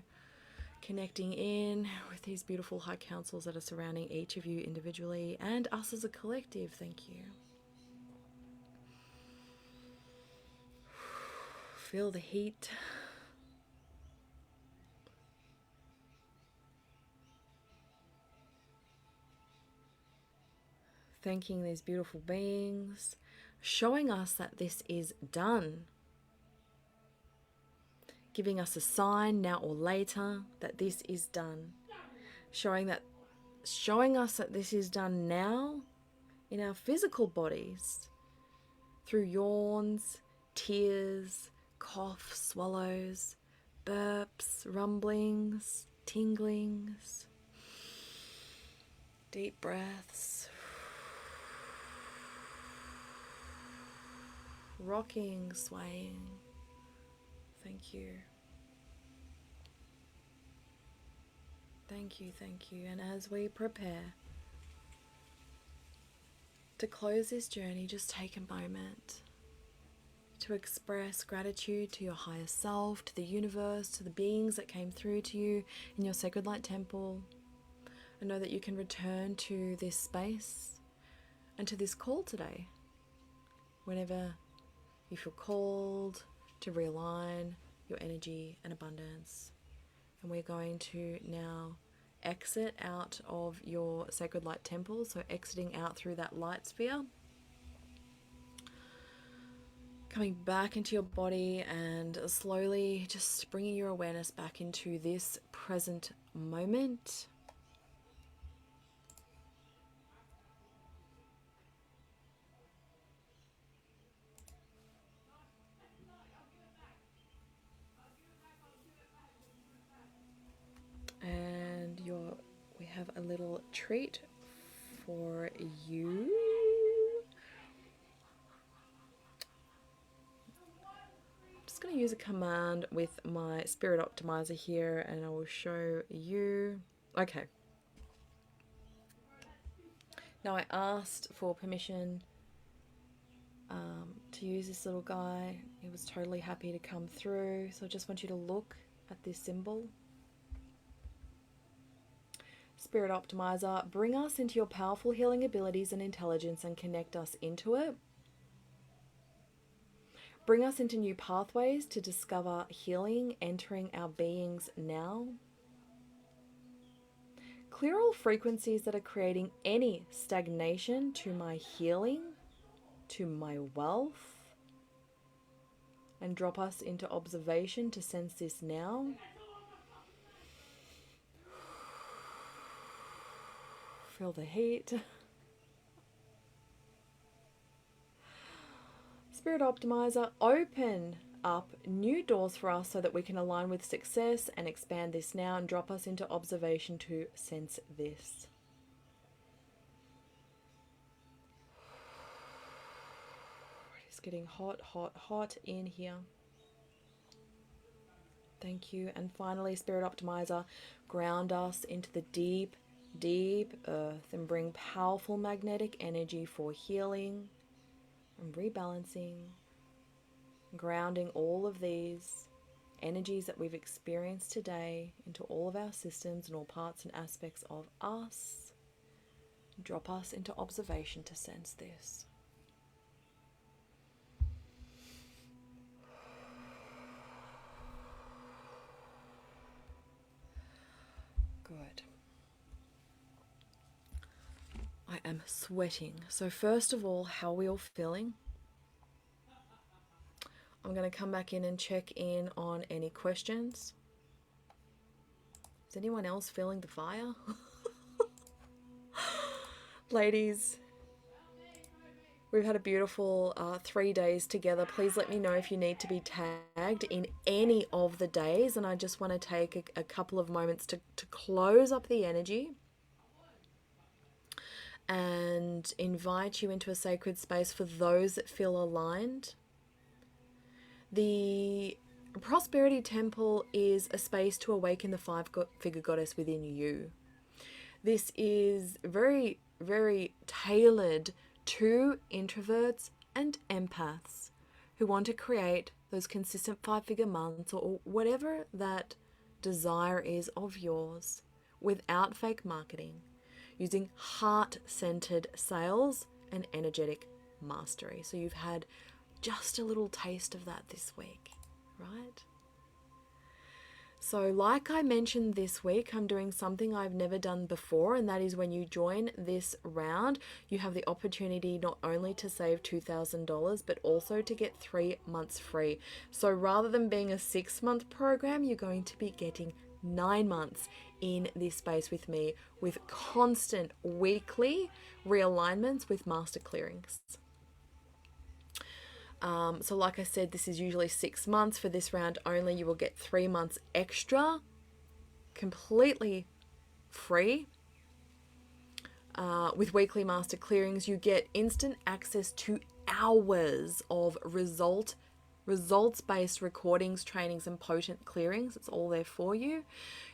Connecting in with these beautiful high councils that are surrounding each of you individually and us as a collective. Thank you. Feel the heat. Thanking these beautiful beings, showing us that this is done. Giving us a sign now or later that this is done. Showing us that this is done now in our physical bodies through yawns, tears, coughs, swallows, burps, rumblings, tinglings, deep breaths, rocking, swaying. Thank you. Thank you, thank you. And as we prepare to close this journey, just take a moment to express gratitude to your higher self, to the universe, to the beings that came through to you in your sacred light temple. And know that you can return to this space and to this call today whenever you feel called to realign your energy and abundance. And we're going to now exit out of your sacred light temple, so exiting out through that light sphere, coming back into your body and slowly just bringing your awareness back into this present moment. And we have a little treat for you. I'm just going to use a command with my Spirit Optimizer here, and I will show you. Okay. Now I asked for permission to use this little guy. He was totally happy to come through. So I just want you to look at this symbol. Spirit Optimizer, bring us into your powerful healing abilities and intelligence and connect us into it. Bring us into new pathways to discover healing entering our beings now. Clear all frequencies that are creating any stagnation to my healing, to my wealth, and drop us into observation to sense this now. Feel the heat. Spirit Optimizer, open up new doors for us so that we can align with success and expand this now, and drop us into observation to sense this. It's getting hot, hot, hot in here. Thank you. And finally, Spirit Optimizer, ground us into the deep, deep earth and bring powerful magnetic energy for healing and rebalancing, grounding all of these energies that we've experienced today into all of our systems and all parts and aspects of us. Drop us into observation to sense this. Good. I am sweating. So first of all, how are we all feeling? I'm going to come back in and check in on any questions. Is anyone else feeling the fire? Ladies, we've had a beautiful 3 days together. Please let me know if you need to be tagged in any of the days. And I just want to take a couple of moments to close up the energy and invite you into a sacred space for those that feel aligned. The Prosperity Temple is a space to awaken the five-figure goddess within you. This is very, very tailored to introverts and empaths who want to create those consistent five-figure months or whatever that desire is of yours without fake marketing, using heart-centered sales and energetic mastery. So you've had just a little taste of that this week, right? So like I mentioned this week, I'm doing something I've never done before, and that is when you join this round, you have the opportunity not only to save $2,000, but also to get 3 months free. So rather than being a 6-month program, you're going to be getting 9 months in this space with me, with constant weekly realignments with master clearings. So like I said, this is usually 6 months. For this round only, you will get 3 months extra, completely free. With weekly master clearings, you get instant access to hours of results-based recordings, trainings, and potent clearings. It's all there for you.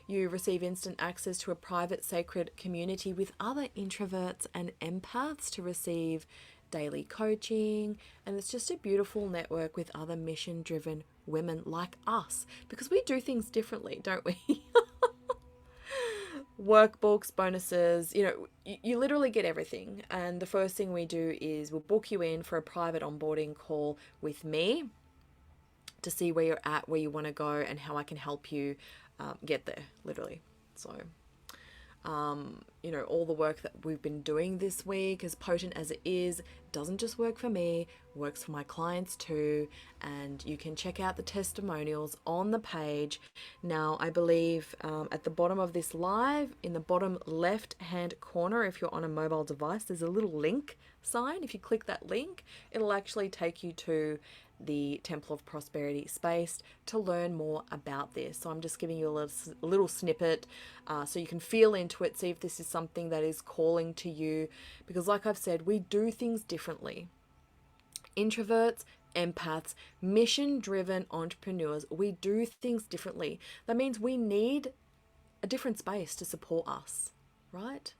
You receive instant access to a private sacred community with other introverts and empaths to receive daily coaching, and it's just a beautiful network with other mission-driven women like us, because we do things differently, don't we? Workbooks, bonuses, you literally get everything. And the first thing we do is we'll book you in for a private onboarding call with me to see where you're at, where you want to go, and how I can help you get there, literally. So all the work that we've been doing this week, as potent as it is, doesn't just work for me, works for my clients too. And you can check out the testimonials on the page. Now, I believe at the bottom of this live, in the bottom left hand corner, if you're on a mobile device, there's a little link sign. If you click that link, it'll actually take you to the Temple of Prosperity space to learn more about this. So I'm just giving you a little snippet so you can feel into it, see if this is something that is calling to you, because like I've said, we do things differently. Introverts, empaths, mission-driven entrepreneurs, we do things differently. That means we need a different space to support us, right?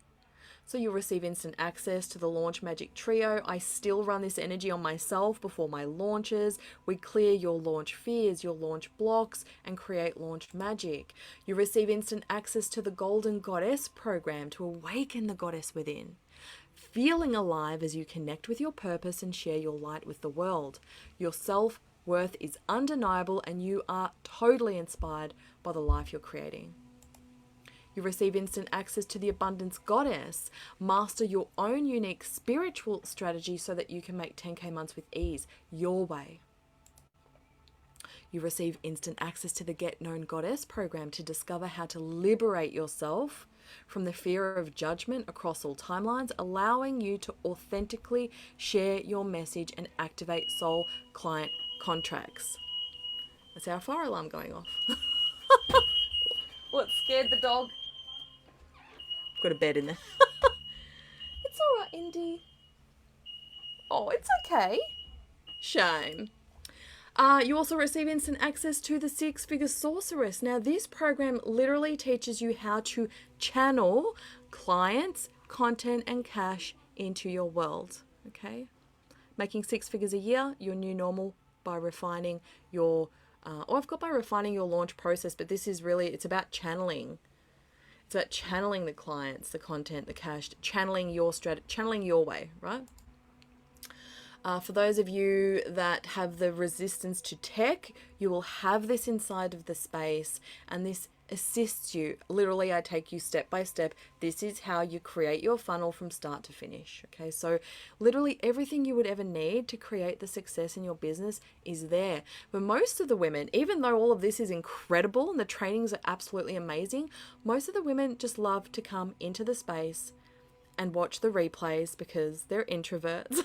So you'll receive instant access to the Launch Magic Trio. I still run this energy on myself before my launches. We clear your launch fears, your launch blocks, and create launch magic. You receive instant access to the Golden Goddess program to awaken the goddess within. Feeling alive as you connect with your purpose and share your light with the world. Your self-worth is undeniable and you are totally inspired by the life you're creating. You receive instant access to the Abundance Goddess. Master your own unique spiritual strategy so that you can make 10K months with ease, your way. You receive instant access to the Get Known Goddess program to discover how to liberate yourself from the fear of judgment across all timelines, allowing you to authentically share your message and activate soul client contracts. That's our fire alarm going off. What scared the dog? Got a bed in there. It's all right, Indy. Oh, it's okay. Shame. You also receive instant access to the Six Figure Sorceress. Now, this program literally teaches you how to channel clients, content, and cash into your world. Okay? Making 6 figures a year, your new normal by refining your, I've got by refining your launch process, but this is really, it's about channeling. It's about channeling the clients, the content, the cash, channeling your strategy, channeling your way, right? For those of you that have the resistance to tech, you will have this inside of the space, and this assists you. Literally, I take you step by step. This is how you create your funnel from start to finish. Okay, so literally everything you would ever need to create the success in your business is there. But most of the women, even though all of this is incredible and the trainings are absolutely amazing, most of the women just love to come into the space and watch the replays because they're introverts.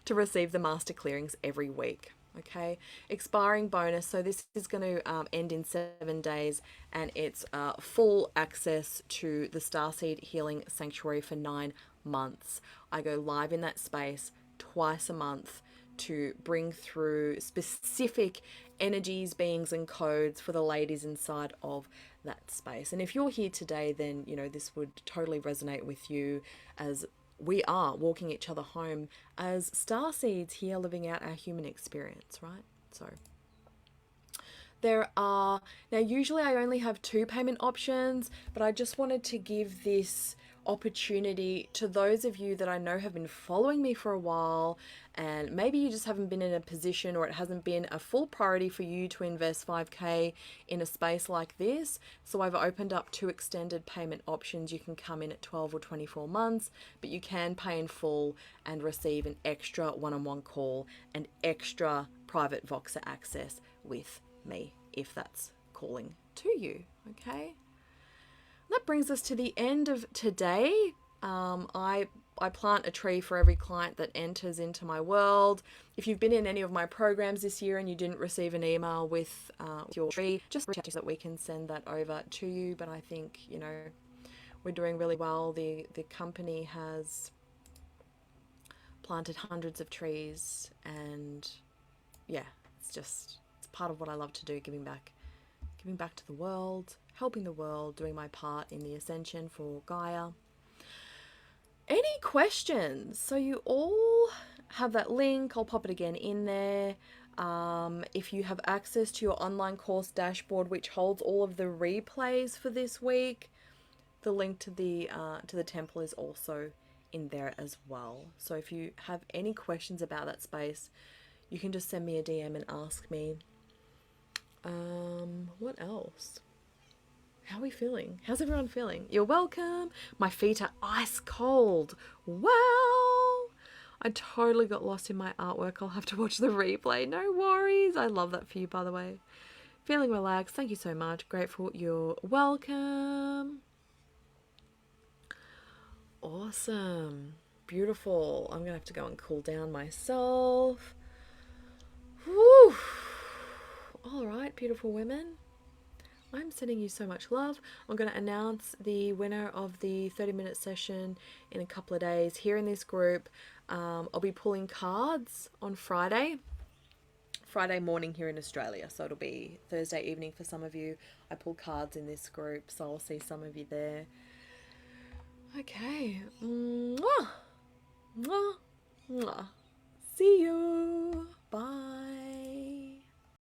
To receive the master clearings every week. Okay, expiring bonus. So this is going to end in 7 days, and it's full access to the Starseed Healing Sanctuary for 9 months. I go live in that space twice a month to bring through specific energies, beings, and codes for the ladies inside of that space. And if you're here today, then you know this would totally resonate with you, as we are walking each other home as starseeds here living out our human experience, right? So there are, now usually I only have 2 payment options, but I just wanted to give this opportunity to those of you that I know have been following me for a while, and maybe you just haven't been in a position, or it hasn't been a full priority for you to invest 5K in a space like this. So I've opened up 2 extended payment options. You can come in at 12 or 24 months, but you can pay in full and receive an extra one-on-one call and extra private Voxer access with me if that's calling to you. Okay, that brings us to the end of today. I plant a tree for every client that enters into my world. If you've been in any of my programs this year and you didn't receive an email with your tree, just reach out so that we can send that over to you. But I think, you know, we're doing really well. The company has planted hundreds of trees, and yeah, it's part of what I love to do, giving back to the world, helping the world, doing my part in the ascension for Gaia. Any questions? So you all have that link. I'll pop it again in there. If you have access to your online course dashboard, which holds all of the replays for this week, the link to the temple is also in there as well. So if you have any questions about that space, you can just send me a DM and ask me. What else? How are we feeling? How's everyone feeling? You're welcome. My feet are ice cold. Wow. I totally got lost in my artwork. I'll have to watch the replay. No worries. I love that for you, by the way. Feeling relaxed. Thank you so much. Grateful. You're welcome. Awesome. Beautiful. I'm going to have to go and cool down myself. Whew. All right, beautiful women. I'm sending you so much love. I'm going to announce the winner of the 30-minute session in a couple of days here in this group. I'll be pulling cards on Friday morning here in Australia. So it'll be Thursday evening for some of you. I pull cards in this group, so I'll see some of you there. Okay. Mwah, mwah, mwah. See you.